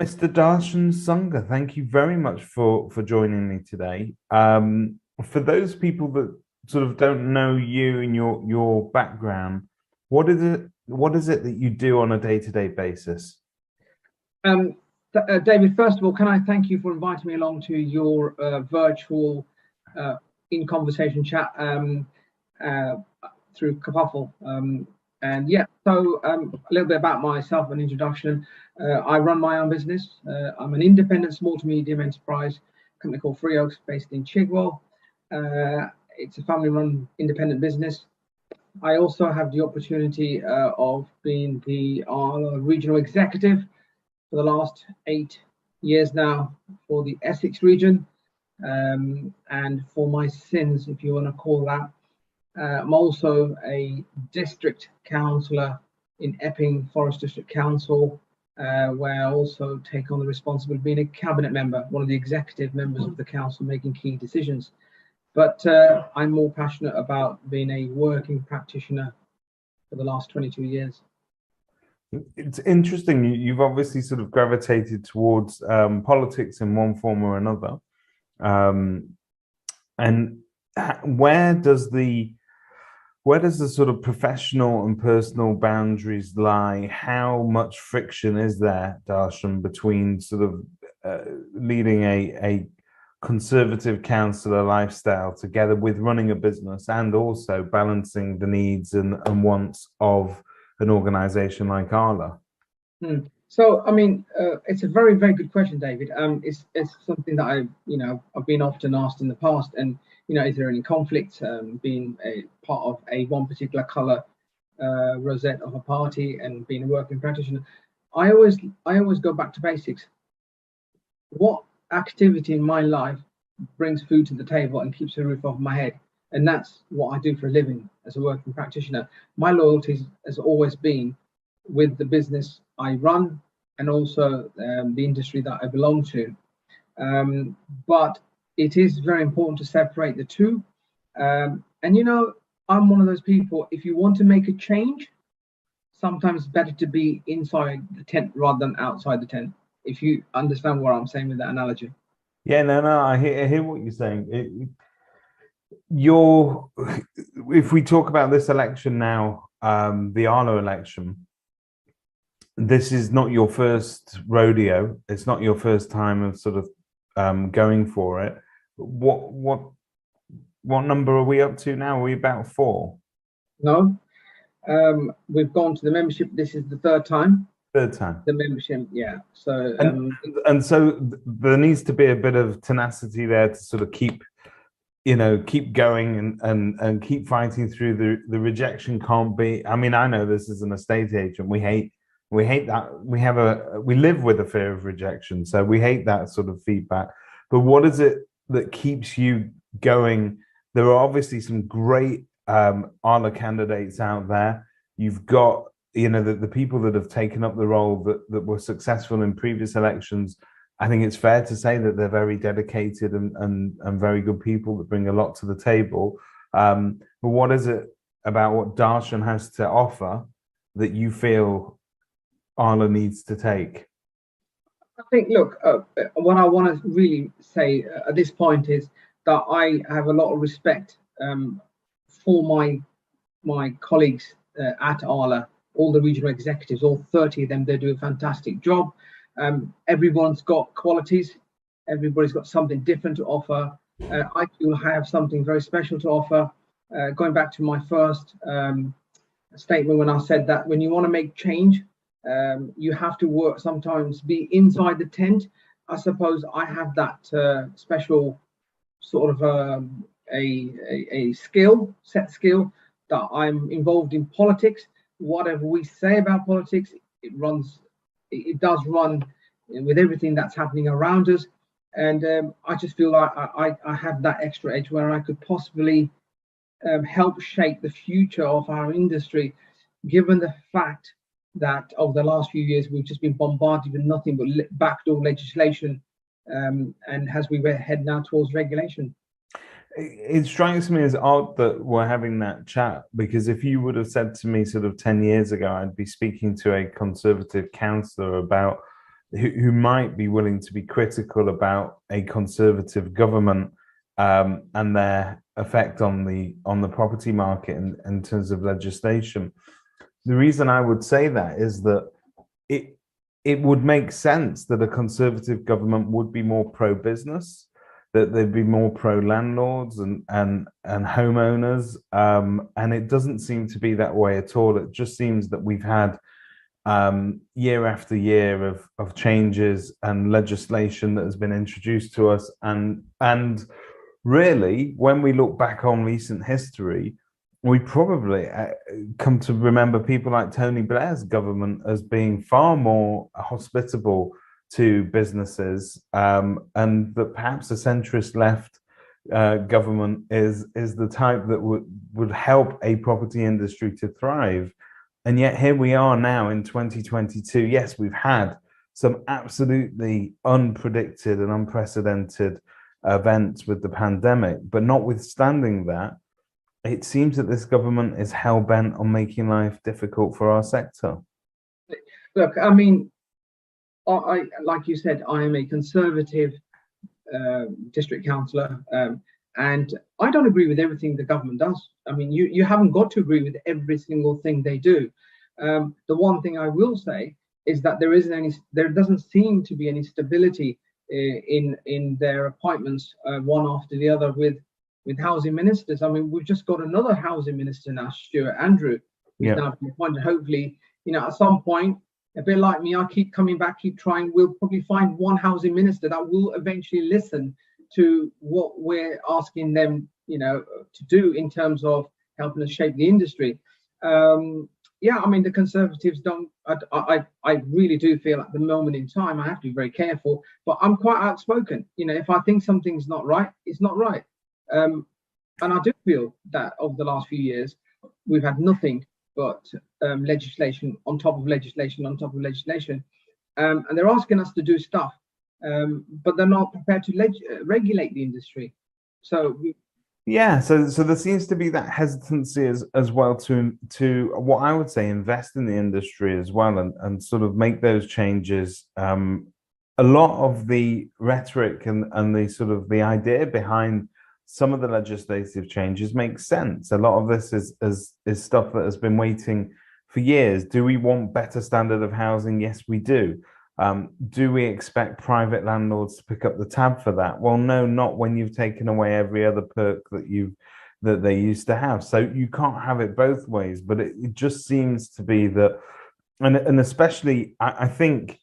Mr. Darshan Sangha, thank you very much for joining me today. For those people that sort of don't know you and your background, what is it that you do on a day-to-day basis? Um, David, first of all, can I thank you for inviting me along to your virtual in conversation chat uh, through Kapuffle. And yeah, so a little bit about myself, an introduction. I run my own business. I'm an independent small to medium enterprise company called Free Oaks based in Chigwell. It's a family run independent business. I also have the opportunity of being the ARLA regional executive for the last 8 years now for the Essex region. And for my sins, if you want to call that, I'm also a district councillor in Epping Forest District Council, where I also take on the responsibility of being a cabinet member, one of the executive members of the council making key decisions. But I'm more passionate about being a working practitioner for the last 22 years. It's interesting. You've obviously sort of gravitated towards politics in one form or another. Um, and where does the sort of professional and personal boundaries lie? How much friction is there, Darshan, between sort of leading a conservative councillor lifestyle together with running a business and also balancing the needs and wants of an organization like ARLA? So, I mean, it's a very, very good question, David. It's something that I've been often asked in the past, and is there any conflict being a part of a one particular color rosette of a party and being a working practitioner? I always go back to basics. What activity in my life brings food to the table and keeps a roof over my head? And that's what I do for a living as a working practitioner. My loyalty has always been with the business I run and also the industry that I belong to. But it is very important to separate the two. And I'm one of those people, if you want to make a change, sometimes it's better to be inside the tent rather than outside the tent, if you understand what I'm saying with that analogy. Yeah, no, I hear what you're saying. You're, if we talk about this election now, the ARLA election, this is not your first rodeo. It's not your first time of sort of going for it. What number are we up to now? Are we about four? No, we've gone to the membership. This is the third time. Third time. The membership, yeah. So and so there needs to be a bit of tenacity there to sort of keep going and keep fighting through the rejection. Can't be. I mean, I know this as an estate agent. We hate that. We live with a fear of rejection, so we hate that sort of feedback. But what is it that keeps you going? There are obviously some great ARLA candidates out there. You've got the people that have taken up the role that were successful in previous elections. I think it's fair to say that they're very dedicated and very good people that bring a lot to the table. But what is it about what Darshan has to offer that you feel ARLA needs to take? I think, look, what I want to really say at this point is that I have a lot of respect for my colleagues at ARLA, all the regional executives, all 30 of them. They do a fantastic job. Everyone's got qualities. Everybody's got something different to offer. I feel I have something very special to offer. Going back to my first statement when I said that when you want to make change, you have to work sometimes be inside the tent. I suppose I have that special sort of a set skill that I'm involved in politics. Whatever we say about politics, it does run with everything that's happening around us. And I just feel like I have that extra edge where I could possibly help shape the future of our industry, given the fact that over the last few years we've just been bombarded with nothing but backdoor legislation, and as we head now towards regulation. It strikes me as odd that we're having that chat, because if you would have said to me sort of 10 years ago I'd be speaking to a conservative councillor about who might be willing to be critical about a Conservative government and their effect on the property market in terms of legislation. The reason I would say that is that it would make sense that a Conservative government would be more pro-business, that they'd be more pro-landlords and homeowners, and it doesn't seem to be that way at all. It just seems that we've had year after year of changes and legislation that has been introduced to us, and really, when we look back on recent history, we probably come to remember people like Tony Blair's government as being far more hospitable to businesses, and that perhaps a centrist left government is the type that would help a property industry to thrive. And yet here we are now in 2022. Yes, we've had some absolutely unpredicted and unprecedented events with the pandemic, but notwithstanding that, it seems that this government is hell-bent on making life difficult for our sector. Look, I mean, I like you said, I am a Conservative district councillor, and I don't agree with everything the government does. I mean, you haven't got to agree with every single thing they do. The one thing I will say is that there doesn't seem to be any stability in their appointments, one after the other with housing ministers. I mean, we've just got another housing minister now, Stuart Andrew, who's now been appointed. Hopefully, at some point, a bit like me, I keep coming back, keep trying. We'll probably find one housing minister that will eventually listen to what we're asking them, to do in terms of helping us shape the industry. Yeah, I mean, the Conservatives don't. I really do feel at the moment in time, I have to be very careful, but I'm quite outspoken. If I think something's not right, it's not right. And I do feel that over the last few years, we've had nothing but legislation on top of legislation on top of legislation. And they're asking us to do stuff, but they're not prepared to regulate the industry. So so there seems to be that hesitancy as well to what I would say invest in the industry as well and sort of make those changes. A lot of the rhetoric and the sort of the idea behind some of the legislative changes makes sense. A lot of this is stuff that has been waiting for years. Do we want better standard of housing? Yes, we do. Do we expect private landlords to pick up the tab for that? Well, no, not when you've taken away every other perk that they used to have. So you can't have it both ways. But it just seems to be that, and especially, I think,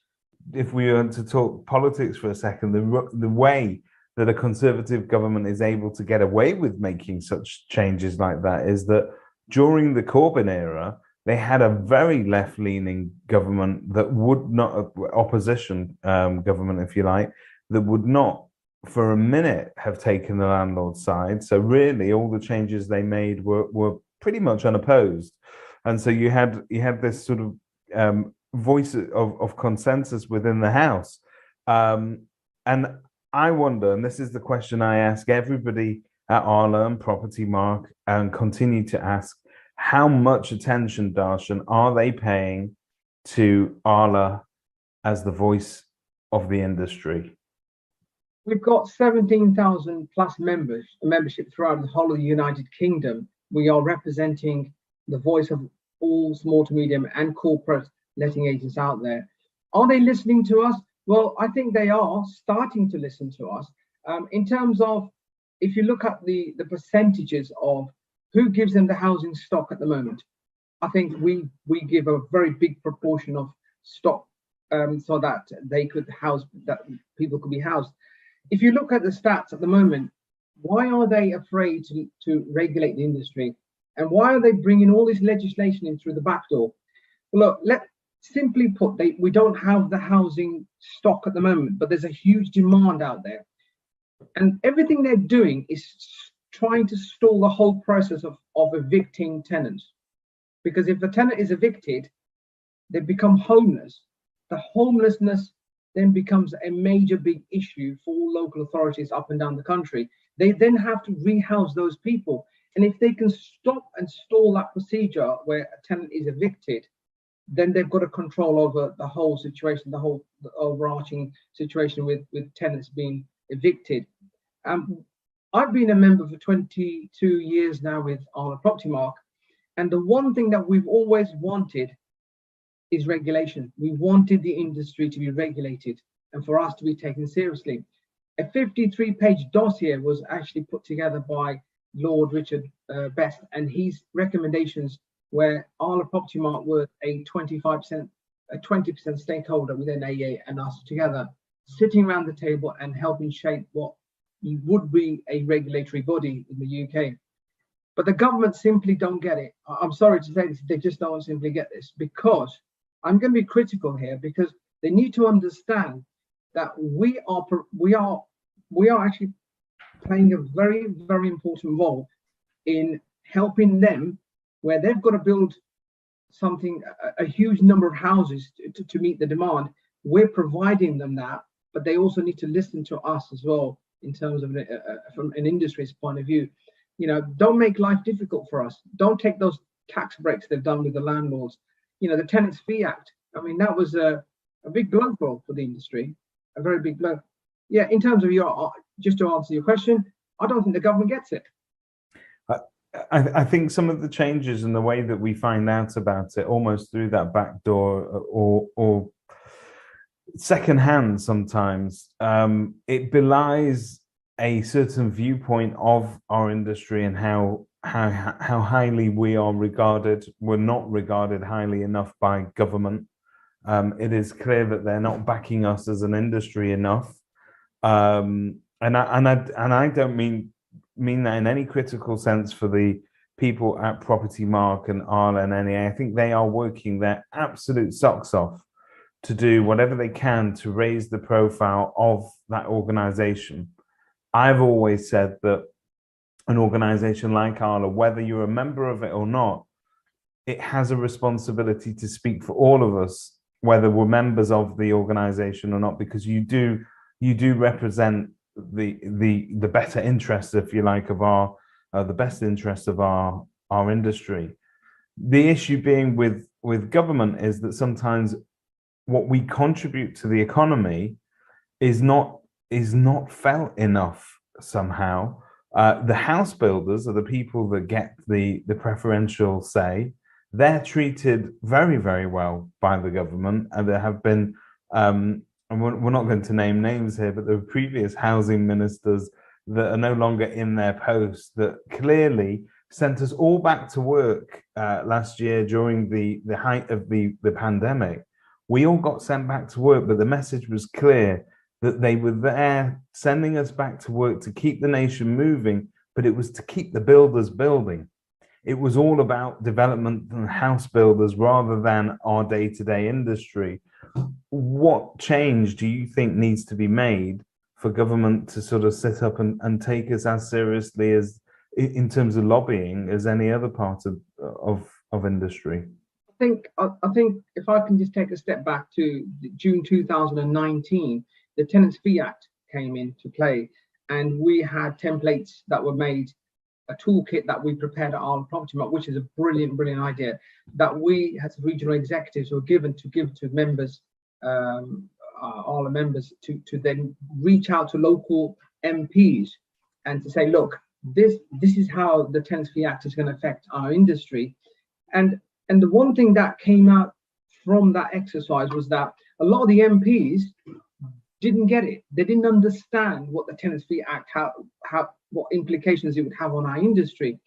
if we were to talk politics for a second, the way that a Conservative government is able to get away with making such changes like that is that during the Corbyn era, they had a very left-leaning government that would not, opposition government, if you like, that would not for a minute have taken the landlord side. So really all the changes they made were pretty much unopposed. And so you had this sort of voice of consensus within the House. And I wonder, and this is the question I ask everybody at ARLA and Propertymark and continue to ask, how much attention, Darshan, are they paying to ARLA as the voice of the industry? We've got 17,000 plus membership throughout the whole of the United Kingdom. We are representing the voice of all small to medium and corporate letting agents out there. Are they listening to us? Well, I think they are starting to listen to us. In terms of, if you look at the percentages of who gives them the housing stock at the moment, I think we give a very big proportion of stock so that they could house, that people could be housed. If you look at the stats at the moment, why are they afraid to regulate the industry? And why are they bringing all this legislation in through the back door? Look, simply put, we don't have the housing stock at the moment, but there's a huge demand out there. And everything they're doing is trying to stall the whole process of evicting tenants. Because if the tenant is evicted, they become homeless. The homelessness then becomes a major big issue for all local authorities up and down the country. They then have to rehouse those people. And if they can stop and stall that procedure where a tenant is evicted, then they've got a control over the whole situation, the overarching situation with tenants being evicted. I've been a member for 22 years now with ARLA Propertymark, and the one thing that we've always wanted is regulation. We wanted the industry to be regulated and for us to be taken seriously. A 53-page dossier was actually put together by Lord Richard Best, and his recommendations where ARLA Propertymark were a 20% stakeholder within AEA and us together, sitting around the table and helping shape what would be a regulatory body in the UK. But the government simply don't get it. I'm sorry to say this, they just don't simply get this, because I'm going to be critical here, because they need to understand that we are actually playing a very, very important role in helping them where they've got to build something, a huge number of houses to meet the demand. We're providing them that, but they also need to listen to us as well in terms of from an industry's point of view. You know, don't make life difficult for us. Don't take those tax breaks they've done with the landlords. You know, the Tenants Fee Act, I mean, that was a big blow for the industry, a very big blow. Yeah, in terms of just to answer your question, I don't think the government gets it. I think some of the changes in the way that we find out about it, almost through that back door or secondhand sometimes, it belies a certain viewpoint of our industry and how highly we are regarded. We're not regarded highly enough by government. It is clear that they're not backing us as an industry enough. And I don't mean that in any critical sense for the people at Propertymark and ARLA and NEA. I think they are working their absolute socks off to do whatever they can to raise the profile of that organization. I've always said that an organization like ARLA, whether you're a member of it or not, it has a responsibility to speak for all of us, whether we're members of the organization or not, because you do represent the better interests, if you like, of our the best interests of our industry. The issue being with government is that sometimes what we contribute to the economy is not felt enough somehow. The house builders are the people that get the preferential say. They're treated very, very well by the government, and there have been and we're not going to name names here, but there were previous housing ministers that are no longer in their posts that clearly sent us all back to work last year during the height of the pandemic. We all got sent back to work, but the message was clear that they were there sending us back to work to keep the nation moving, but it was to keep the builders building. It was all about development and house builders rather than our day-to-day industry. What change do you think needs to be made for government to sort of sit up and take us as seriously as in terms of lobbying as any other part of industry? I think if I can just take a step back to June 2019, the Tenants Fee Act came into play, and we had templates that were made, a toolkit that we prepared at ARLA Propertymark, which is a brilliant idea, that we as regional executives were given to give to members, ARLA members, to then reach out to local MPs and to say, look, this is how the Tenants Fee Act is going to affect our industry. And the one thing that came out from that exercise was that a lot of the MPs didn't get it. They didn't understand what the Tenants Fee Act, what implications it would have on our industry.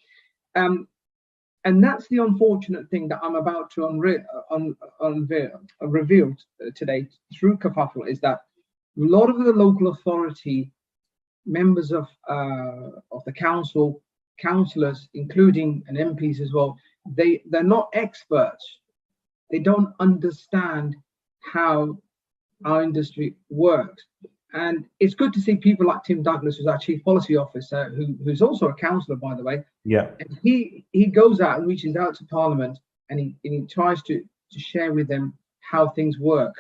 And that's the unfortunate thing that I'm about to reveal today through Kerfuffle, is that a lot of the local authority members of the council, councillors, including and MPs as well, they're not experts. They don't understand how our industry works. And it's good to see people like Tim Douglas, who's our Chief Policy Officer, who's also a councillor, by the way. Yeah. And he goes out and reaches out to Parliament, and he tries to share with them how things work.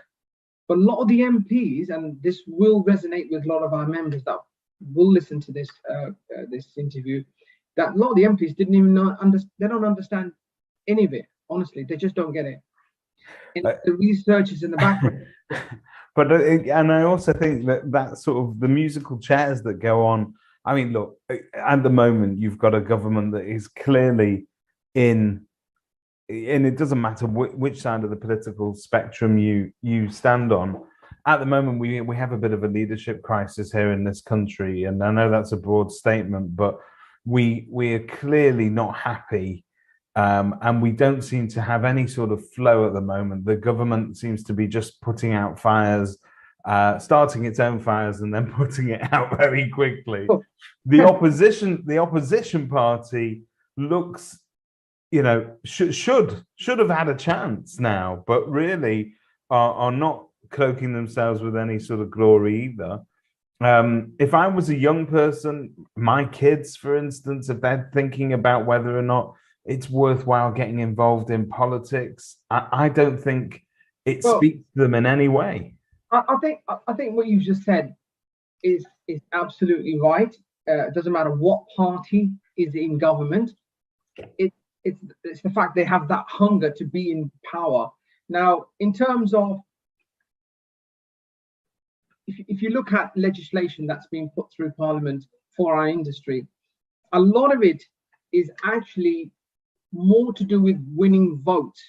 But a lot of the MPs, and this will resonate with a lot of our members that will listen to this this interview, that a lot of the MPs didn't even know, they don't understand any of it. Honestly, they just don't get it. The research is in the background. But and I also think that that sort of the musical chairs that go on. I mean, look, at the moment you've got a government that is clearly in, and it doesn't matter which side of the political spectrum you stand on. At the moment, we have a bit of a leadership crisis here in this country, and I know that's a broad statement, but we are clearly not happy. And we don't seem to have any sort of flow at the moment. The government seems to be just putting out fires, starting its own fires, and then putting it out very quickly. The opposition party looks, should have had a chance now, but really are not cloaking themselves with any sort of glory either. If I was a young person, my kids, for instance, if they're thinking about whether or not it's worthwhile getting involved in politics, I don't think it speaks to them in any way. I think what you just said is absolutely right. It doesn't matter what party is in government. It's the fact they have that hunger to be in power. Now, in terms of, if you look at legislation that's been put through Parliament for our industry, a lot of it is actually more to do with winning votes,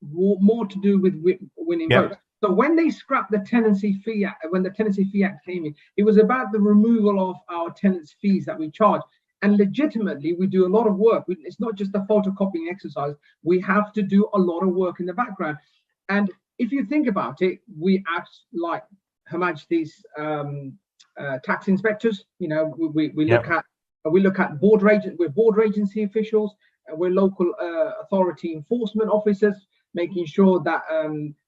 more to do with winning votes. So when they scrapped the Tenancy Fee Act, when the Tenancy Fee Act came in, it was about the removal of our tenants' fees that we charge. And legitimately, we do a lot of work. It's not just a photocopying exercise. We have to do a lot of work in the background. And if you think about it, we act like Her Majesty's tax inspectors. We look at we're border agency officials, we're local authority enforcement officers, making sure that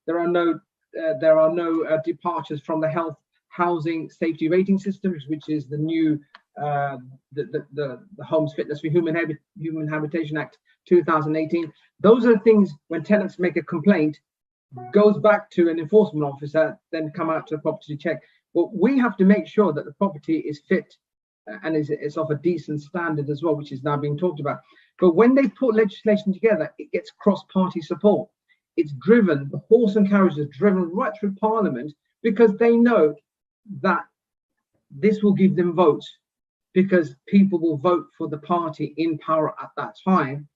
there are no departures from the health, housing, safety rating systems, which is the new the Homes Fitness for Human Habitation Act 2018. Those are the things when tenants make a complaint, goes back to an enforcement officer, then come out to a property check. But we have to make sure that the property is fit and is of a decent standard as well, which is now being talked about. But when they put legislation together, it gets cross-party support. It's driven, the horse and carriage is driven right through Parliament, because they know that this will give them votes, because people will vote for the party in power at that time,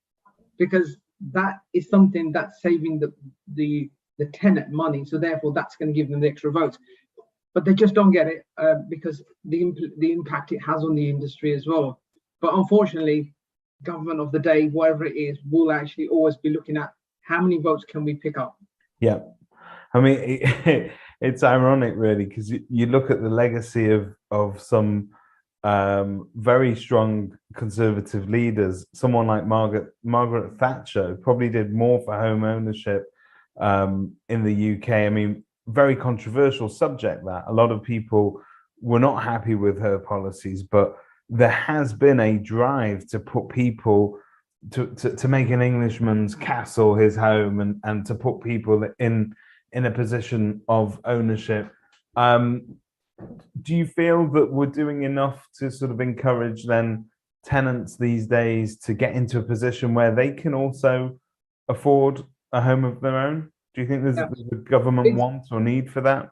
because that is something that's saving the tenant money. So therefore, that's going to give them the extra votes. But they just don't get it because the impact it has on the industry as well. But unfortunately, government of the day, whatever it is, will actually always be looking at how many votes can we pick up. Yeah, I mean, it's ironic, really, because you look at the legacy of some very strong conservative leaders. Someone like Margaret Thatcher probably did more for home ownership in the UK. I mean, very controversial subject that a lot of people were not happy with her policies, but there has been a drive to put people to make an Englishman's castle his home, and to put people in a position of ownership. Do you feel that we're doing enough to sort of encourage then tenants these days to get into a position where they can also afford a home of their own? Do you think there's a government want or need for that?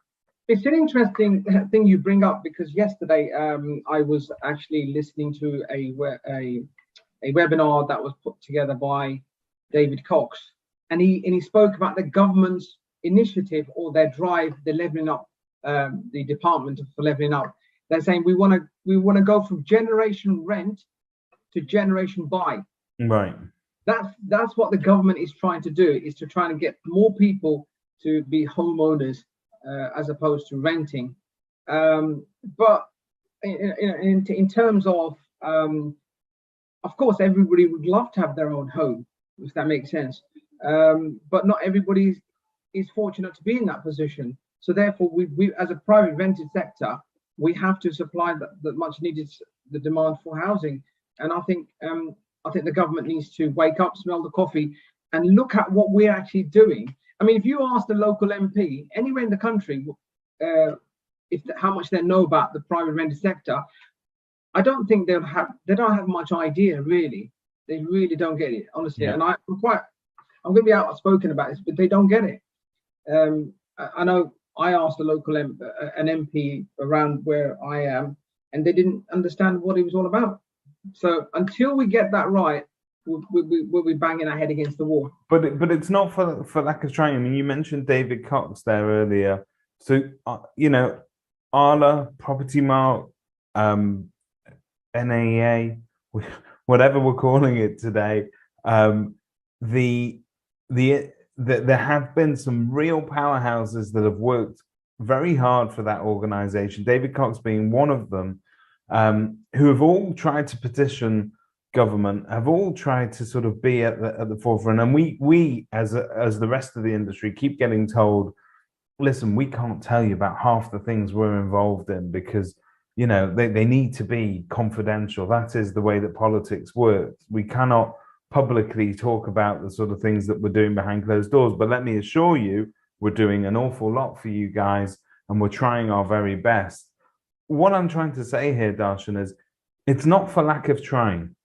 It's an interesting thing you bring up, because yesterday I was actually listening to a webinar that was put together by David Cox, and he spoke about the government's initiative, or their drive, the levelling up, the department for levelling up. They're saying we want to go from generation rent to generation buy. Right. That's what the government is trying to do, is to try and get more people to be homeowners as opposed to renting. But in terms of course, everybody would love to have their own home, if that makes sense. But not everybody is fortunate to be in that position. So therefore, we as a private rented sector, we have to supply the much needed the demand for housing. And I think the government needs to wake up, smell the coffee, and look at what we're actually doing. I mean, if you ask the local MP anywhere in the country how much they know about the private rented sector, I don't think they don't have much idea, really. They really don't get it, honestly. Yeah. And I'm going to be outspoken about this, but they don't get it. I know I asked a local an MP around where I am, and they didn't understand what it was all about. So until we get that right, we'll be banging our head against the wall. But it's not for lack of trying. I mean, you mentioned David Cox there earlier. So you know, ARLA, Propertymark, NAA, whatever we're calling it today, there have been some real powerhouses that have worked very hard for that organization, David Cox being one of them, who have all tried to petition government, have all tried to sort of be at the forefront. And we as the rest of the industry keep getting told, listen, we can't tell you about half the things we're involved in because, you know, they need to be confidential. That is the way that politics works. We cannot publicly talk about the sort of things that we're doing behind closed doors. But let me assure you, we're doing an awful lot for you guys, and we're trying our very best. What I'm trying to say here, Darshan, is it's not for lack of trying.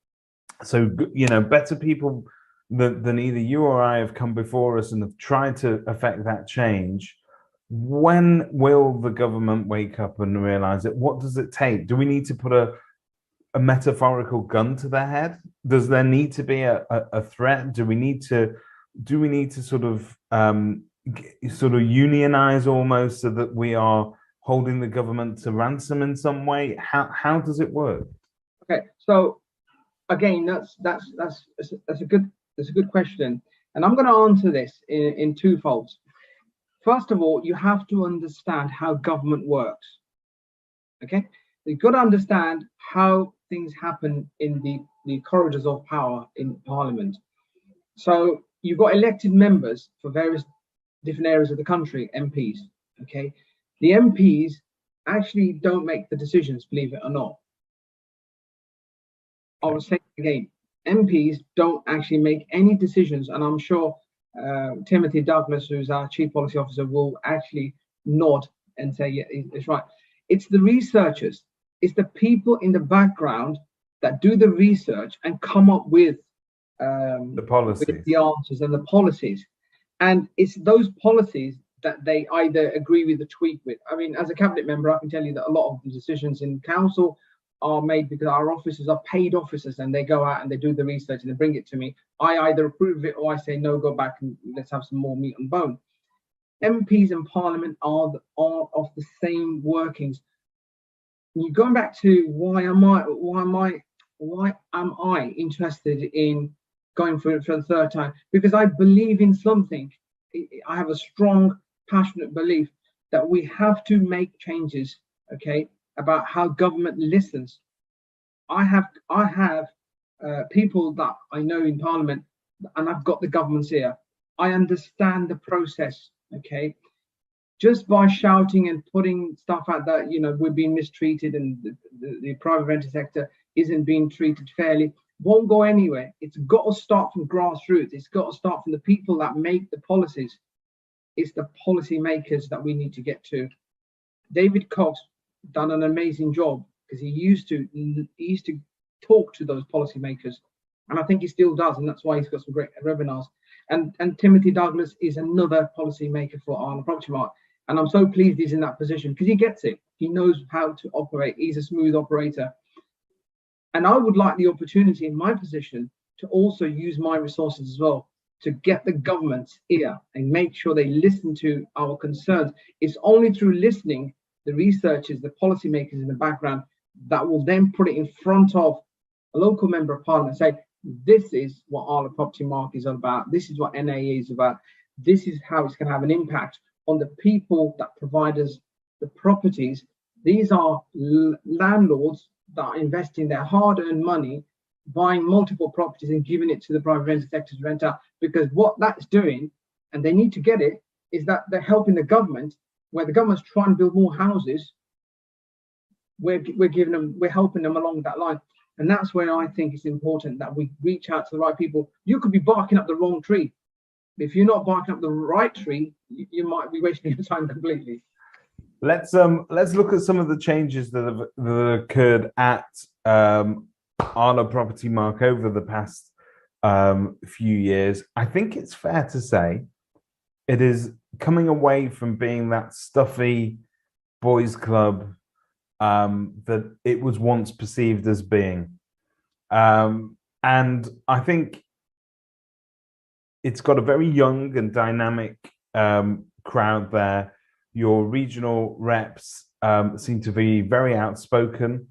So, you know, better people than either you or I have come before us and have tried to affect that change. When will the government wake up and realize it? What does it take? Do we need to put a metaphorical gun to their head? Does there need to be a threat? Do we need to sort of unionize almost so that we are holding the government to ransom in some way? How does it work? Okay, so again, that's a good question, and I'm going to answer this in two folds. First of all, you have to understand how government works. Okay, you've got to understand how things happen in the corridors of power in Parliament. So you've got elected members for various different areas of the country, MPs. Okay, the MPs actually don't make the decisions, believe it or not. I will say it again, MPs don't actually make any decisions, and I'm sure Timothy Douglas, who's our Chief Policy Officer, will actually nod and say, yeah, it's right. It's the researchers, it's the people in the background that do the research and come up with the policies, with the answers and the policies. And it's those policies that they either agree with or tweak with. I mean, as a cabinet member, I can tell you that a lot of the decisions in council are made because our officers are paid officers, and they go out and they do the research and they bring it to me. I either approve it or I say, no, go back and let's have some more meat and bone. MPs in Parliament are of the same workings. You're going back to why am I interested in going for the third time? Because I believe in something. I have a strong, passionate belief that we have to make changes, okay, about how government listens. I have people that I know in Parliament, and I've got the government's ear. I understand the process, okay? Just by shouting and putting stuff out that, you know, we're being mistreated and the private rented sector isn't being treated fairly, won't go anywhere. It's got to start from grassroots. It's got to start from the people that make the policies. It's the policy makers that we need to get to. David Cox done an amazing job because he used to talk to those policymakers, and I think he still does, and that's why he's got some great webinars. And Timothy Douglas is another policymaker for ARLA Propertymark, and I'm so pleased he's in that position because he gets it. He knows how to operate. He's a smooth operator, and I would like the opportunity in my position to also use my resources as well to get the government's ear and make sure they listen to our concerns. It's only through listening, the researchers, the policymakers in the background, that will then put it in front of a local member of Parliament and say, this is what ARLA Propertymark is all about. This is what NAA is about. This is how it's going to have an impact on the people that provide us the properties. These are landlords that are investing their hard-earned money, buying multiple properties and giving it to the private rented sector to rent out. Because what that's doing, and they need to get it, is that they're helping the government, where the government's trying to build more houses. We're helping them along that line. And that's where I think it's important that we reach out to the right people. You could be barking up the wrong tree. If you're not barking up the right tree, you might be wasting your time completely. Let's look at some of the changes that have occurred at ARLA Propertymark over the past few years, I think it's fair to say it is coming away from being that stuffy boys' club that it was once perceived as being. And I think it's got a very young and dynamic crowd there. Your regional reps seem to be very outspoken.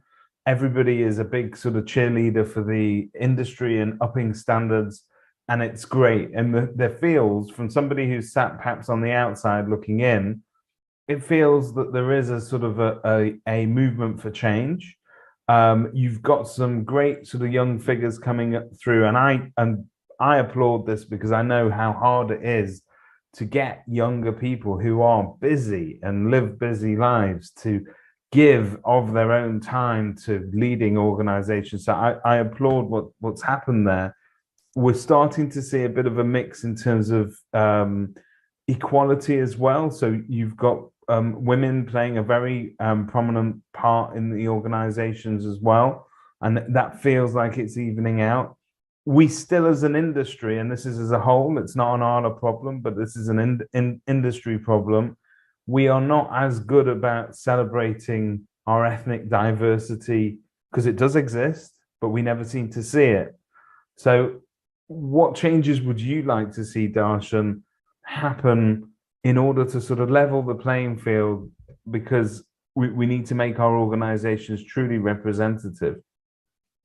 Everybody is a big sort of cheerleader for the industry and upping standards, and it's great. And there feels, from somebody who's sat perhaps on the outside looking in, it feels that there is a sort of a movement for change. You've got some great sort of young figures coming through, and I applaud this because I know how hard it is to get younger people who are busy and live busy lives to give of their own time to leading organizations. So I applaud what's happened there. We're starting to see a bit of a mix in terms of equality as well. So you've got women playing a very prominent part in the organizations as well. And that feels like it's evening out. We still, as an industry, and this is as a whole, it's not an ARLA problem, but this is an industry problem. We are not as good about celebrating our ethnic diversity because it does exist, but we never seem to see it. So what changes would you like to see, Darshan, happen in order to sort of level the playing field? Because we need to make our organizations truly representative.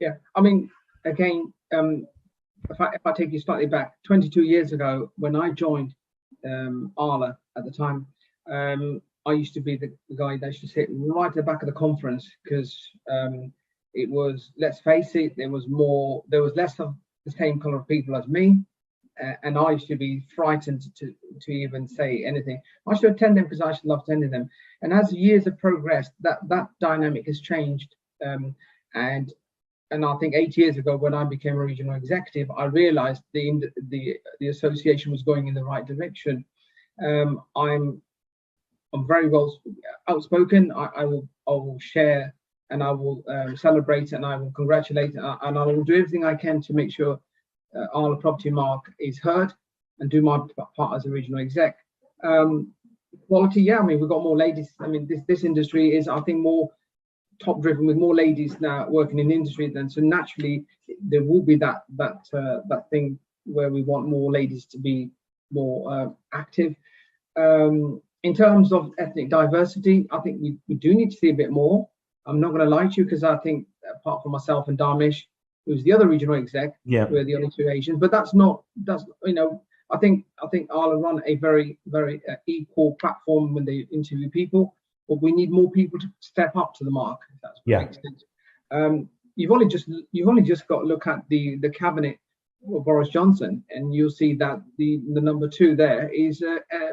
Yeah, I mean, again, if I take you slightly back, 22 years ago, when I joined ARLA at the time, I used to be the guy that used to sit right at the back of the conference because it was, let's face it, there was less of the same color of people as me, and I used to be frightened to even say anything. I should attend them because I should love attending them. And as years have progressed, that dynamic has changed, and I think 8 years ago, when I became a regional executive, I realized the association was going in the right direction. I'm very well outspoken. I will share, and I will celebrate, and I will congratulate, and I will do everything I can to make sure ARLA Propertymark is heard and do my part as a regional exec. Quality, yeah, I mean, we've got more ladies. I mean, this industry is, I think, more top driven with more ladies now working in the industry. Then, so naturally there will be that thing where we want more ladies to be more active. In terms of ethnic diversity, I think we do need to see a bit more. I'm not going to lie to you, because I think, apart from myself and Dharmesh, who's the other regional exec, yeah, we're the only two Asians. But that's you know, I think ARLA run a very equal platform when they interview people. But we need more people to step up to the mark, if that's what makes sense. You've only just got to look at the cabinet of Boris Johnson, and you'll see that the number 2 there is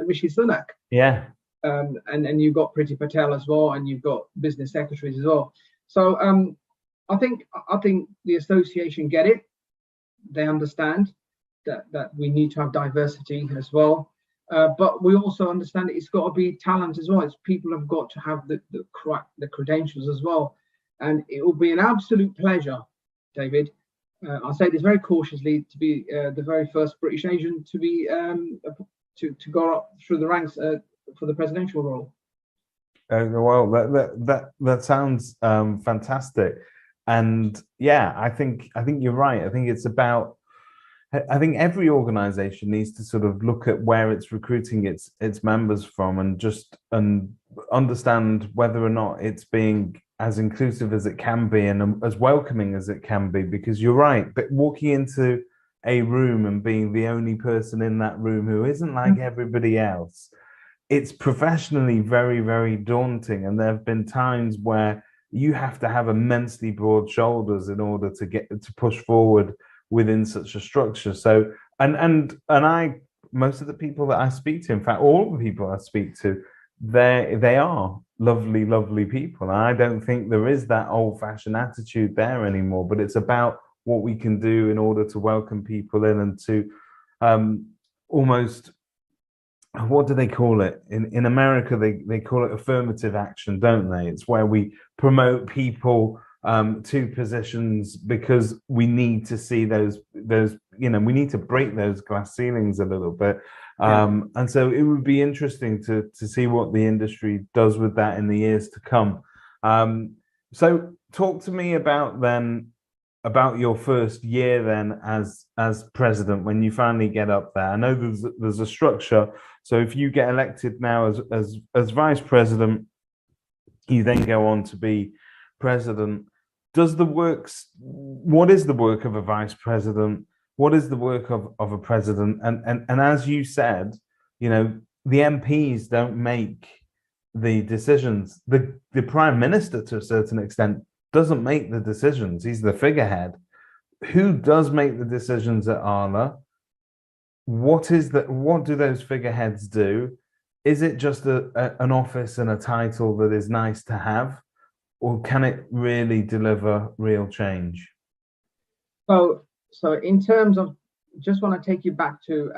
Rishi Sunak. Yeah. And you've got Priti Patel as well, and you've got business secretaries as well. So I think the association get it. They understand that we need to have diversity as well. But we also understand that it's got to be talent as well. It's people have got to have the credentials as well. And it will be an absolute pleasure, David. I say this very cautiously, to be the very first British Asian to be to go up through the ranks for the presidential role. Well, that sounds fantastic, and yeah, I think you're right. I think it's about. I think every organization needs to sort of look at where it's recruiting its members from, and understand whether or not it's being as inclusive as it can be and as welcoming as it can be. Because you're right, but walking into a room and being the only person in that room who isn't like everybody else, it's professionally very daunting. And there have been times where you have to have immensely broad shoulders in order to push forward within such a structure. So and I, most of the people that I speak to, in fact all the people I speak to, they are lovely people, and I don't think there is that old-fashioned attitude there anymore. But it's about what we can do in order to welcome people in, and to almost, what do they call it in America? They call it affirmative action, don't they? It's where we promote people two positions because we need to see those we need to break those glass ceilings a little bit. And so it would be interesting to see what the industry does with that in the years to come. So talk to me about your first year then as president, when you finally get up there. I know there's a structure. So if you get elected now as vice president, you then go on to be president. What is the work of a vice president? What is the work of a president? And as you said, the MPs don't make the decisions. The prime minister, to a certain extent, doesn't make the decisions. He's the figurehead. Who does make the decisions at ARLA? What do those figureheads do? Is it just an office and a title that is nice to have, or can it really deliver real change? So in terms of, just want to take you back to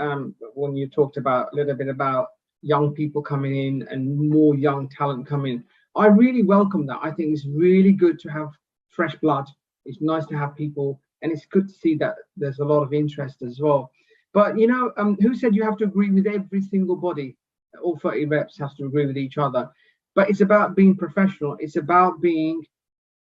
when you talked about a little bit about young people coming in and more young talent coming. I really welcome that. I think it's really good to have fresh blood. It's nice to have people, and it's good to see that there's a lot of interest as well. But who said you have to agree with every single body? All 30 reps have to agree with each other. But it's about being professional. It's about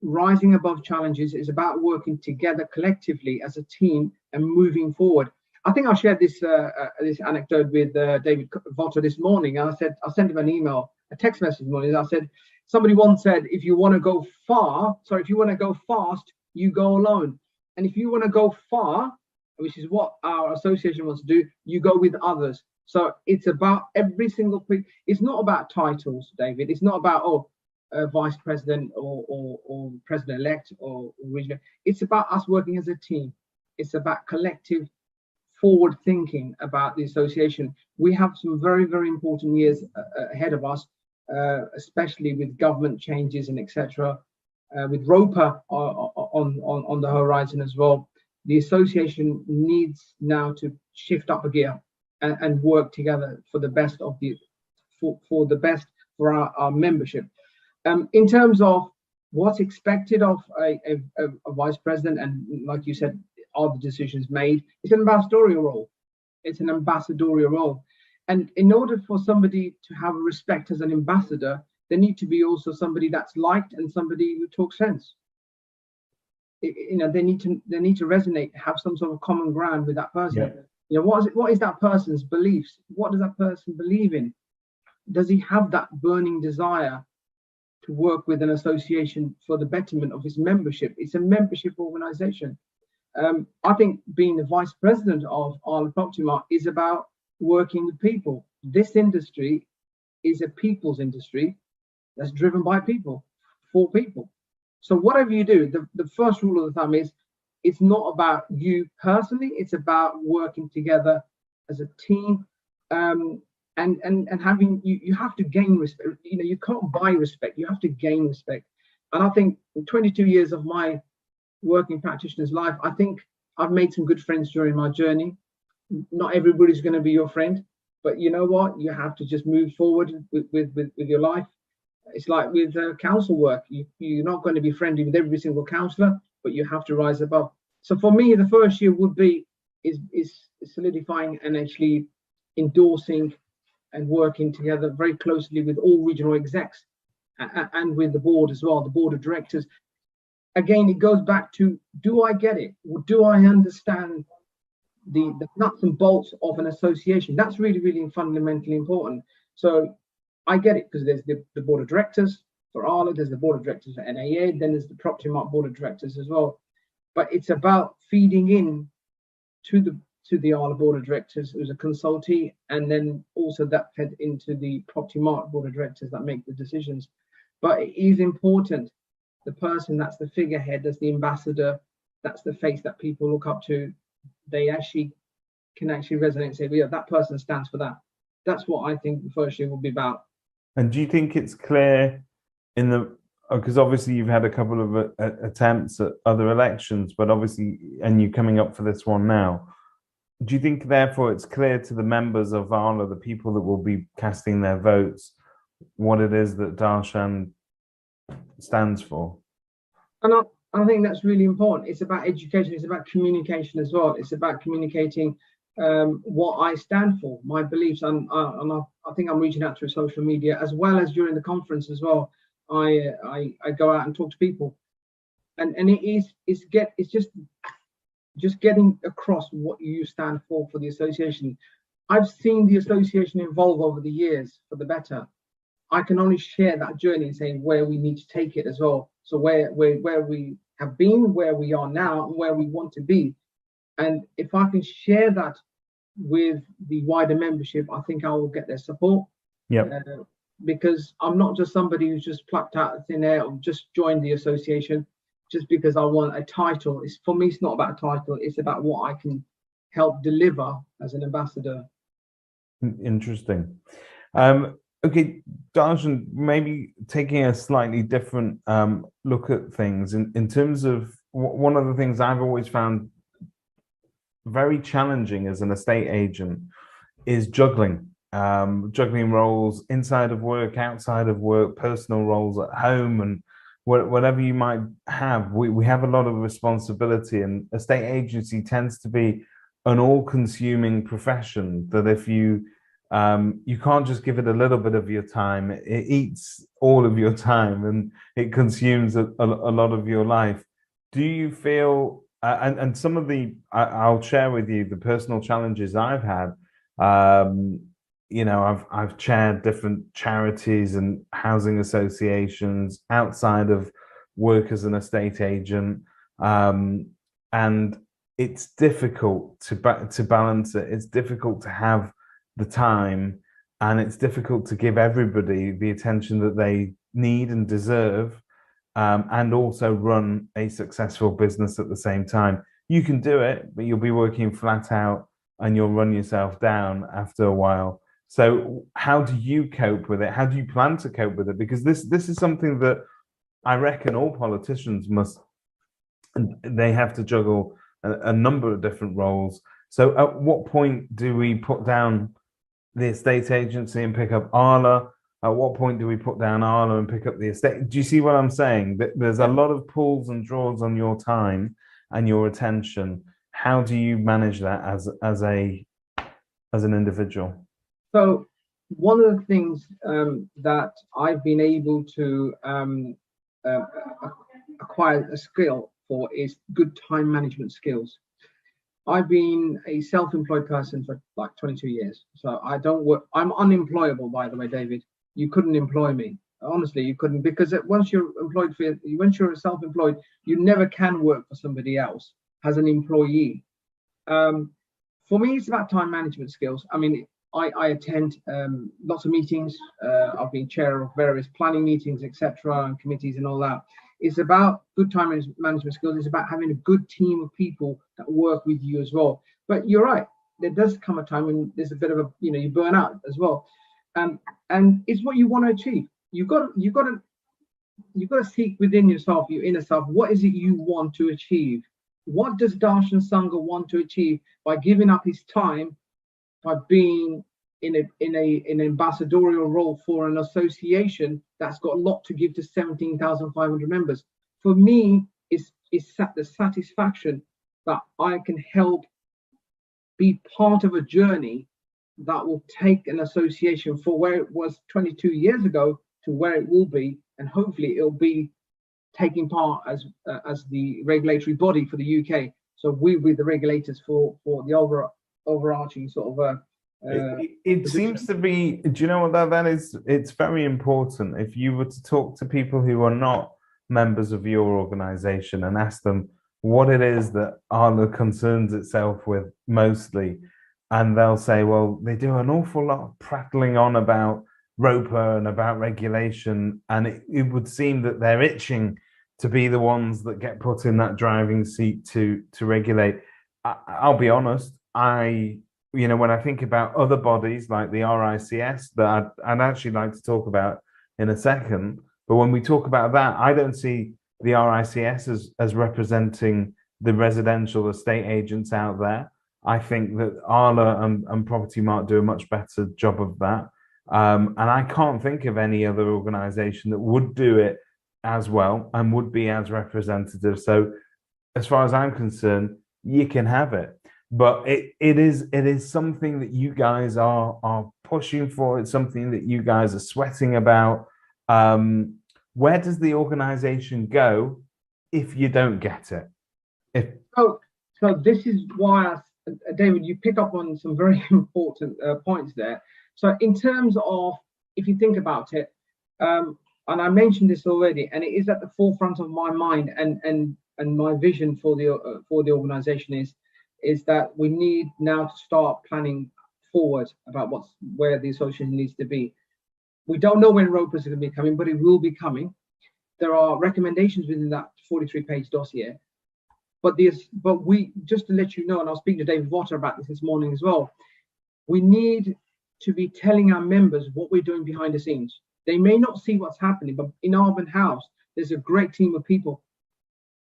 rising above challenges. It's about working together collectively as a team and moving forward. I think I shared this anecdote with David Votter this morning. I sent him an email, a text message this morning. I said, somebody once said, if you want to go fast, you go alone. And if you want to go far, which is what our association wants to do, you go with others. So it's about every single thing. It's not about titles, David. It's not about, vice president or president-elect or regional. It's about us working as a team. It's about collective forward thinking about the association. We have some very, very important years ahead of us, especially with government changes and etc. With ROPA on the horizon as well. The association needs now to shift up a gear and work together for the best for our membership. In terms of what's expected of a vice president, and like you said, are the decisions made? It's an ambassadorial role. It's an ambassadorial role. And in order for somebody to have respect as an ambassador, they need to be also somebody that's liked and somebody who talks sense. They need to resonate, have some sort of common ground with that person. Yeah. What is that person's beliefs? What does that person believe in? Does he have that burning desire to work with an association for the betterment of his membership? It's a membership organization. I think being the vice president of ARLA Propertymark is about working with people. This industry is a people's industry that's driven by people, for people. So whatever you do, the first rule of the thumb is it's not about you personally, it's about working together as a team. And having, you have to gain respect. You can't buy respect, you have to gain respect. And I think in 22 years of my working practitioner's life, I think I've made some good friends during my journey. Not everybody's going to be your friend, but you know what? You have to just move forward with your life. It's like with council work. You're not going to be friendly with every single councillor, but you have to rise above. So for me, the first year would be is solidifying and actually endorsing and working together very closely with all regional execs and with the board as well, the board of directors. Again, it goes back to, do I get it? Or do I understand the nuts and bolts of an association? That's really, really fundamentally important. So I get it, because there's the board of directors for ARLA, there's the board of directors for NAA, then there's the Propertymark board of directors as well. But it's about feeding in to the ARLA board of directors as a consultee, and then also that fed into the Propertymark board of directors that make the decisions. But it is important, the person that's the figurehead, that's the ambassador, that's the face that people look up to, they can resonate and say, well, yeah, that person stands for that. That's what I think the first year will be about. And do you think it's clear because obviously you've had a couple of attempts at other elections, but obviously, and you're coming up for this one now, do you think therefore it's clear to the members of ARLA, the people that will be casting their votes, what it is that Darshan stands for? And I think that's really important. It's about education. It's about communication as well. It's about communicating what I stand for, my beliefs, I think I'm reaching out through social media as well as during the conference as well. I go out and talk to people, and it's just getting across what you stand for the association. I've seen the association evolve over the years for the better. I can only share that journey and say where we need to take it as well. So where we have been, where we are now, and where we want to be. And if I can share that with the wider membership, I think I will get their support. Yeah. Because I'm not just somebody who's just plucked out of thin air or just joined the association just because I want a title. It's for me, it's not about a title. It's about what I can help deliver as an ambassador. Interesting. Okay, Darshan, maybe taking a slightly different look at things in terms of one of the things I've always found very challenging as an estate agent is juggling roles inside of work, outside of work, personal roles at home, and whatever you might have. We have a lot of responsibility, and estate agency tends to be an all-consuming profession that if you can't just give it a little bit of your time, it eats all of your time and it consumes a lot of your life. Do you feel and some of the I'll share with you the personal challenges I've had. I've chaired different charities and housing associations outside of work as an estate agent, and it's difficult to balance it. It's difficult to have the time, and it's difficult to give everybody the attention that they need and deserve, and also run a successful business at the same time. You can do it, but you'll be working flat out and you'll run yourself down after a while. So how do you cope with it? How do you plan to cope with it? Because this is something that I reckon all politicians must, they have to juggle a number of different roles. So at what point do we put down the estate agency and pick up ARLA? At what point do we put down ARLA and pick up the estate? Do you see what I'm saying? There's a lot of pulls and draws on your time and your attention. How do you manage that as an individual? So one of the things that I've been able to acquire a skill for is good time management skills. I've been a self-employed person for like 22 years. So I don't work. I'm unemployable, by the way, David. You couldn't employ me. Honestly, you couldn't, because once you're self-employed, you never can work for somebody else as an employee. For me, it's about time management skills. I mean, I attend lots of meetings. I've been chair of various planning meetings, etc., and committees and all that. It's about good time management skills. It's about having a good team of people that work with you as well. But you're right. There does come a time when there's a bit of a, you burn out as well. And it's what you want to achieve. You got to seek within yourself, your inner self. What is it you want to achieve? What does Darshan Sangha want to achieve by giving up his time, by being in an ambassadorial role for an association that's got a lot to give to 17,500 members? For me, it's the satisfaction that I can help be part of a journey that will take an association for where it was 22 years ago to where it will be, and hopefully it'll be taking part as the regulatory body for the UK. So we'll be the regulators for the overarching sort of it seems to be, do you know what that is? It's very important. If you were to talk to people who are not members of your organization and ask them what it is that ARLA concerns itself with mostly, and they'll say, well, they do an awful lot of prattling on about ROPA and about regulation, and it would seem that they're itching to be the ones that get put in that driving seat to regulate. I'll be honest, when I think about other bodies like the RICS that I'd actually like to talk about in a second, but when we talk about that, I don't see the RICS as representing the residential estate agents out there. I think that ARLA and Propertymark do a much better job of that. And I can't think of any other organization that would do it as well and would be as representative. So as far as I'm concerned, you can have it. But it is something that you guys are pushing for. It's something that you guys are sweating about. Where does the organization go if you don't get it? If So this is why, David, you pick up on some very important points there. So in terms of, if you think about it, and I mentioned this already, and it is at the forefront of my mind and my vision for the organization is that we need now to start planning forward about where the association needs to be. We don't know when ropers are going to be coming, but it will be coming. There are recommendations within that 43-page dossier. But we, just to let you know, and I was speaking to David Water about this morning as well, we need to be telling our members what we're doing behind the scenes. They may not see what's happening, but in Arban House, there's a great team of people,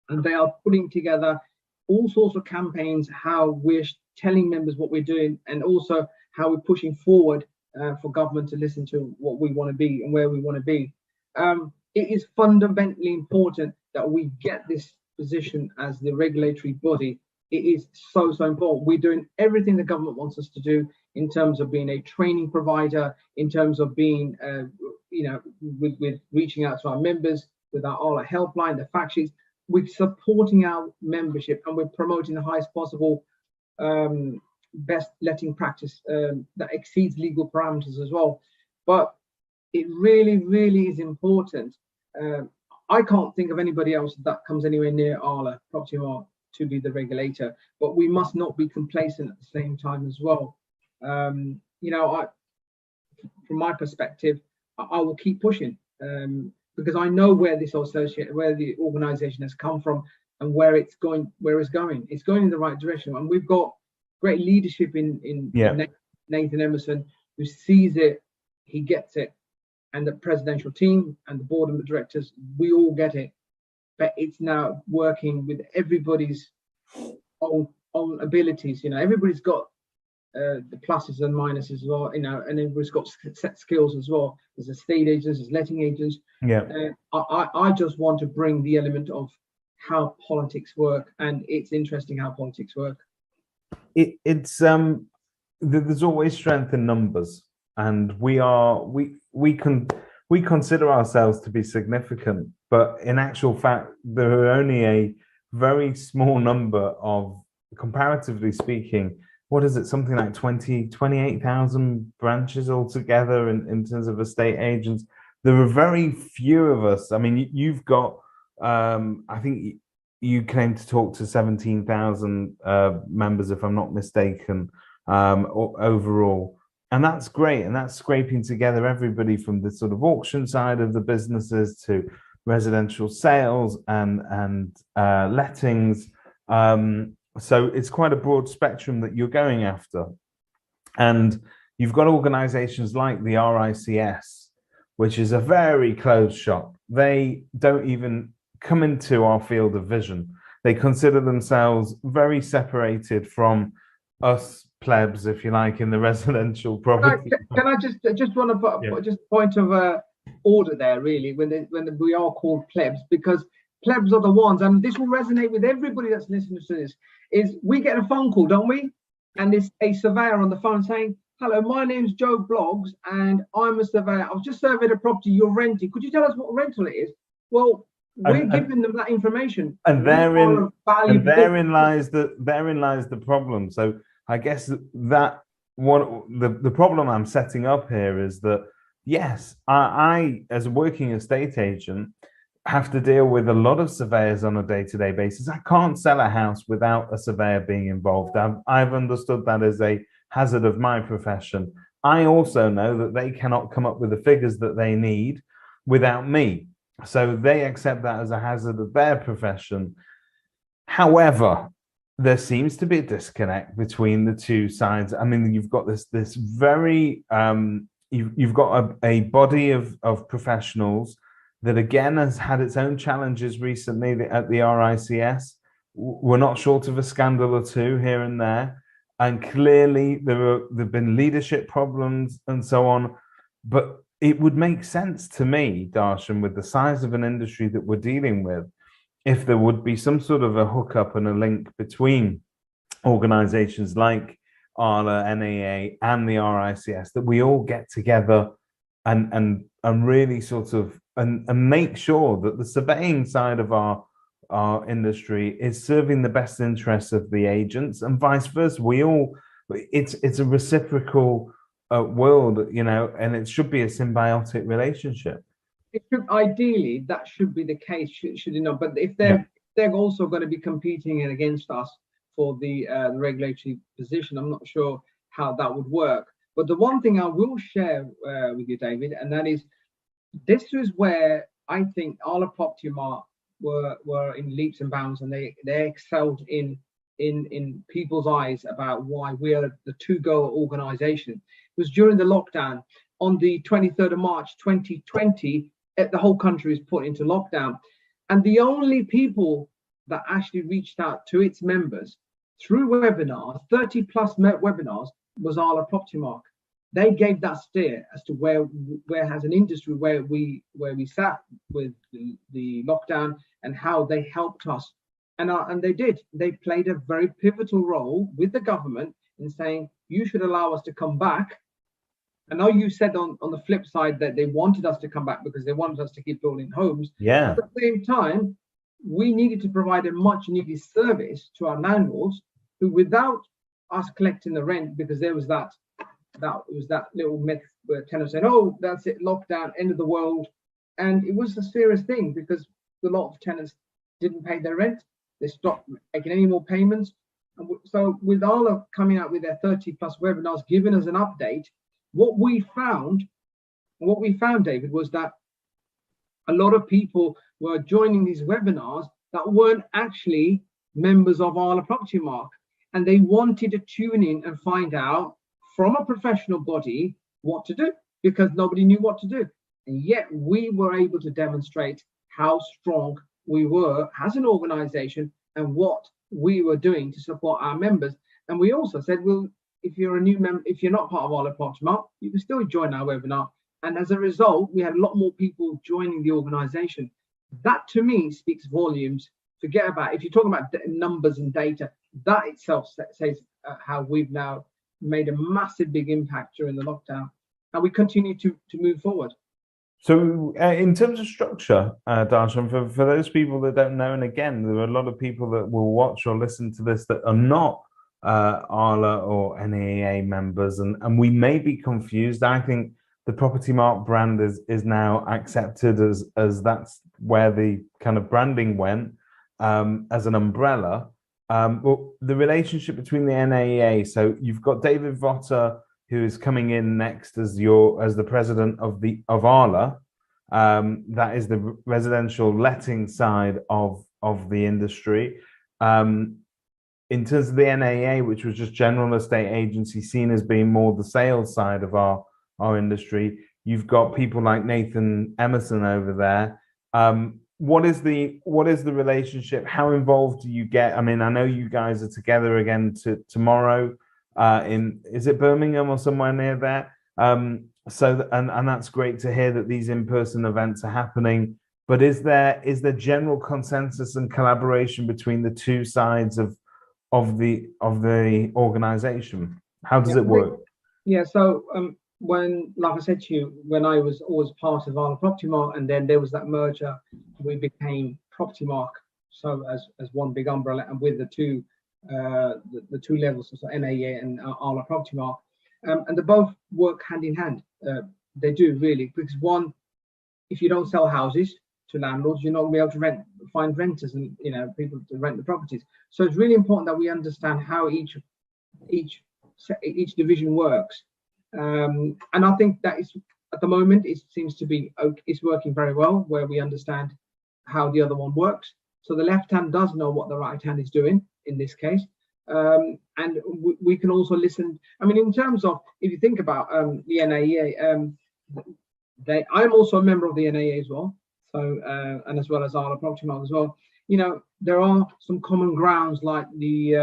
and they are putting together all sorts of campaigns, how we're telling members what we're doing, and also how we're pushing forward for government to listen to what we want to be and where we want to be. It is fundamentally important that we get this position as the regulatory body. It is so important. We're doing everything the government wants us to do in terms of being a training provider, in terms of being, with reaching out to our members, with our ARLA helpline, the fact sheets. We're supporting our membership, and we're promoting the highest possible best letting practice that exceeds legal parameters as well. But it really, really is important. I can't think of anybody else that comes anywhere near ARLA Propertymark to be the regulator, but we must not be complacent at the same time as well. From my perspective, I will keep pushing because I know where the organization has come from and where it's going. It's going in the right direction, and we've got great leadership in Nathan Emerson, who sees it, he gets it. And the presidential team and the board of directors, we all get it. But it's now working with everybody's own abilities. Everybody's got the pluses and minuses as well, and everybody's got set skills as well. There's estate agents, there's letting agents. I just want to bring the element of how politics work, and it's interesting how politics work. There's always strength in numbers, and we consider ourselves to be significant, but in actual fact, there are only a very small number of, comparatively speaking, what is it, something like 28,000 branches altogether in terms of estate agents. There are very few of us. I mean, you've got, I think you came to talk to 17,000 members, if I'm not mistaken, overall. And that's great. And that's scraping together everybody from the sort of auction side of the businesses to residential sales and lettings. So it's quite a broad spectrum that you're going after. And you've got organizations like the RICS, which is a very closed shop. They don't even come into our field of vision. They consider themselves very separated from us plebs, if you like, in the residential property. Can I just want to put just a point of order there, really, when we are called plebs, because plebs are the ones, and this will resonate with everybody that's listening to this, is we get a phone call, don't we? And there's a surveyor on the phone saying, hello, my name's Joe Bloggs, and I'm a surveyor. I've just surveyed a property you're renting. Could you tell us what rental it is? Well, we're giving them that information. And therein lies the problem. So I guess that the problem I'm setting up here is that, yes, I as a working estate agent have to deal with a lot of surveyors on a day-to-day basis. I can't sell a house without a surveyor being involved. I've understood that as a hazard of my profession. I also know that they cannot come up with the figures that they need without me. So they accept that as a hazard of their profession. However, there seems to be a disconnect between the two sides. I mean, you've got this very you've got a body of professionals that again has had its own challenges recently at the RICS. We're not short of a scandal or two here and there, and clearly there've been leadership problems and so on. But it would make sense to me, Darshan, with the size of an industry that we're dealing with, if there would be some sort of a hookup and a link between organizations like ARLA, NAA, and the RICS, that we all get together and really sort of and make sure that the surveying side of our industry is serving the best interests of the agents, and vice versa. We all, it's a reciprocal world, you know, and it should be a symbiotic relationship. It should, ideally, that should be the case, should it not? But if they're also going to be competing against us for the regulatory position, I'm not sure how that would work. But the one thing I will share with you, David, and that is, this is where I think ARLA Propertymark were in leaps and bounds, and they excelled in people's eyes about why we are the to-go organization. It was during the lockdown on the 23rd of March 2020. The whole country was put into lockdown, and the only people that actually reached out to its members through webinars, 30 plus webinars, was ARLA Propertymark. They gave that steer as to where as an industry where we sat with the lockdown, and how they helped us, and they played a very pivotal role with the government in saying, you should allow us to come back. I know you said on the flip side that they wanted us to come back because they wanted us to keep building homes. Yeah. At the same time, we needed to provide a much needed service to our landlords, who, without us collecting the rent, because there was that little myth where tenants said, oh, that's it, lockdown, end of the world. And it was a serious thing, because a lot of tenants didn't pay their rent. They stopped making any more payments. And so with ARLA coming out with their 30 plus webinars, giving us an update, what we found, David, was that a lot of people were joining these webinars that weren't actually members of ARLA Propertymark, and they wanted to tune in and find out from a professional body what to do, because nobody knew what to do. And yet we were able to demonstrate how strong we were as an organization and what we were doing to support our members. And we also said, well, if you're a new member, if you're not part of ARLA Propertymark, you can still join our webinar. And as a result, we had a lot more people joining the organization. That to me speaks volumes. Forget about, if you're talking about numbers and data, that itself says how we've now made a massive big impact during the lockdown, and we continue to move forward. So in terms of structure, Darshan, for those people that don't know, and again, there are a lot of people that will watch or listen to this that are not ARLA or NAA members, and we may be confused. I think the Propertymark brand is now accepted as that's where the kind of branding went as an umbrella. Well, the relationship between the NAA, so you've got David Votter, who is coming in next as the president of ARLA. That is the residential letting side of the industry. In terms of the NAA, which was just general estate agency, seen as being more the sales side of our industry, you've got people like Nathan Emerson over there. What is the relationship? How involved do you get? I mean, I know you guys are together again tomorrow is it Birmingham or somewhere near there? So and that's great to hear that these in-person events are happening. But is there general consensus and collaboration between the two sides of the organization? How does it work? Yeah, so when, like I said to you, when I was always part of ARLA Propertymark, and then there was that merger, we became Propertymark, so as one big umbrella, and with the two levels, so NAA and ARLA Propertymark, and they both work hand in hand. They do, really, because one, if you don't sell houses to landlords, you're not going to be able to find renters and people to rent the properties. So it's really important that we understand how each division works. And I think that is, at the moment, it seems to be it's working very well, where we understand how the other one works. So the left hand does know what the right hand is doing in this case, and we can also listen. I mean, in terms of, if you think about the NAA, I'm also a member of the NAA as well. So and as well as ARLA Propertymark as well. There are some common grounds, like the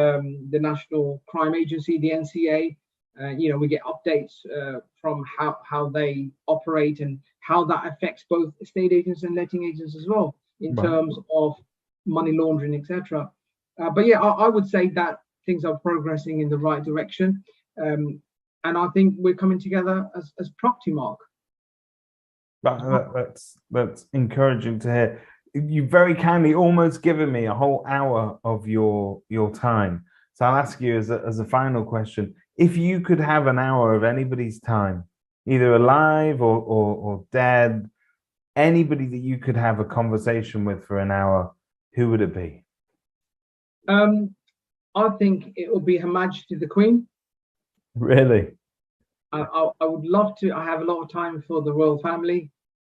National Crime Agency, the NCA, We get updates from how they operate and how that affects both estate agents and letting agents as well in terms of money laundering, etc. But yeah, I would say that things are progressing in the right direction, and I think we're coming together as Propertymark. That's encouraging to hear. You've very kindly almost given me a whole hour of your time. So I'll ask you as a final question: if you could have an hour of anybody's time, either alive or dead, anybody that you could have a conversation with for an hour, who would it be? I think it will be Her Majesty the Queen. Really? I would love to. I have a lot of time for the royal family,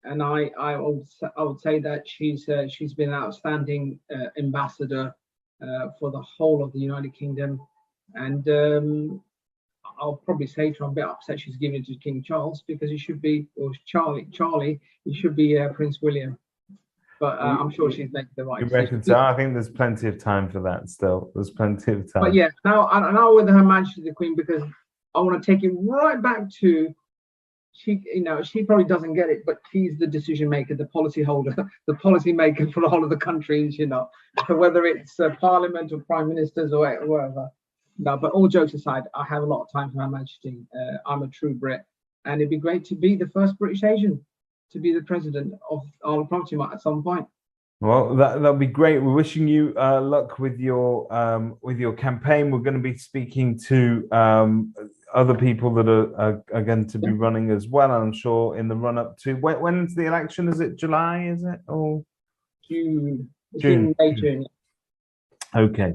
and I would say that she's been an outstanding ambassador for the whole of the United Kingdom, and I'll probably say to her, I'm a bit upset she's giving it to King Charles, because he should be, or Charlie, he should be Prince William. But I'm sure she's making the right decision. So I think there's plenty of time for that still. There's plenty of time. But yeah, now with Her Majesty the Queen, because I want to take it right back to, she probably doesn't get it, but she's the decision maker, the policy holder, the policy maker for the whole of the country, so whether it's Parliament or Prime Ministers or whatever. No, but all jokes aside, I have a lot of time for Her Majesty. I'm a true Brit, and it'd be great to be the first British Asian to be the president of ARLA Propertymark at some point. Well, that'll be great. We're wishing you luck with your campaign. We're going to be speaking to other people that are going to be running as well, I'm sure, in the run up to when's the election? Is it July? Is it or June? June. Okay.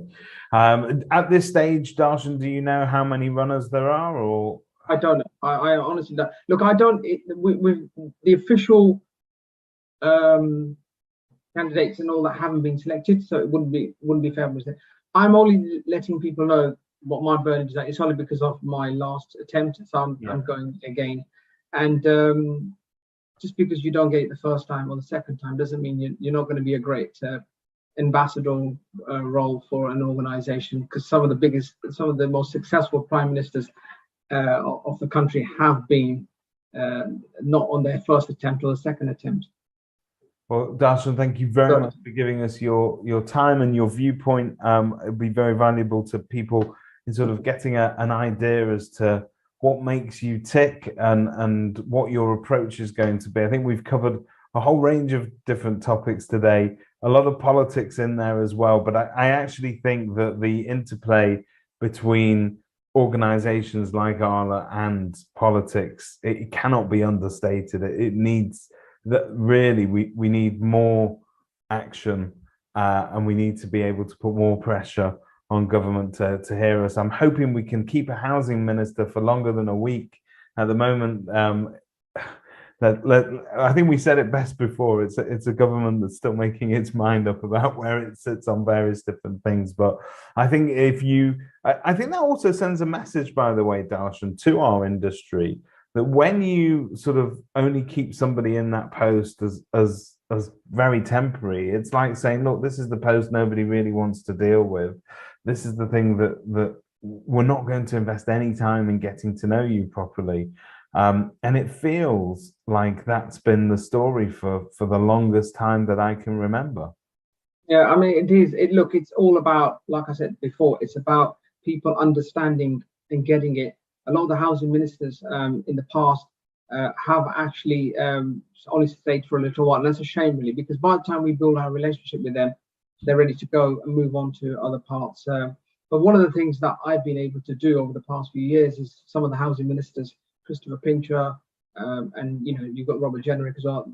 At this stage, Darshan, do you know how many runners there are, or? I don't know. I honestly don't. Look, I don't. With the official candidates and all that haven't been selected, so it wouldn't be fair to say. I'm only letting people know what my burden is. It's only because of my last attempt, so I'm going again. And just because you don't get it the first time or the second time doesn't mean you're not going to be a great ambassador role for an organization, because some of the most successful prime ministers of the country have been not on their first attempt or the second attempt. Well, Darshan, thank you very much for giving us your time and your viewpoint. It'll be very valuable to people in sort of getting an idea as to what makes you tick and what your approach is going to be. I think we've covered a whole range of different topics today, a lot of politics in there as well. But I actually think that the interplay between organizations like ARLA and politics, it cannot be understated. It needs that. Really, we need more action, and we need to be able to put more pressure on government to hear us. I'm hoping we can keep a housing minister for longer than a week. At the moment, I think we said it best before. It's a government that's still making its mind up about where it sits on various different things. But I think I think that also sends a message, by the way, Darshan, to our industry, that when you sort of only keep somebody in that post as very temporary, it's like saying, look, this is the post nobody really wants to deal with. This is the thing that we're not going to invest any time in getting to know you properly. And it feels like that's been the story for the longest time that I can remember. Yeah, I mean, it is. Look, it's all about, like I said before, it's about people understanding and getting it. A lot of the housing ministers in the past have actually only stayed for a little while. And that's a shame, really, because by the time we build our relationship with them, they're ready to go and move on to other parts. But one of the things that I've been able to do over the past few years is some of the housing ministers, Christopher Pincher, and you've got Robert Jenrick as well.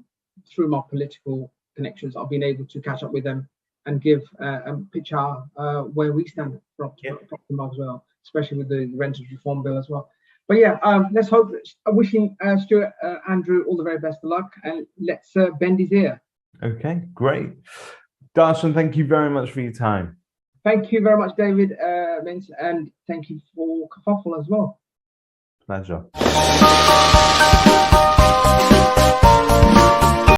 Through my political connections, I've been able to catch up with them and give and pitch our where we stand for Propertymark as well, especially with the renters reform bill as well. But yeah, let's hope. Wishing Stuart, Andrew, all the very best of luck, and let's bend his ear. Okay, great. Darshan, thank you very much for your time. Thank you very much, David, Vince, and thank you for Kerfuffle as well. Pleasure.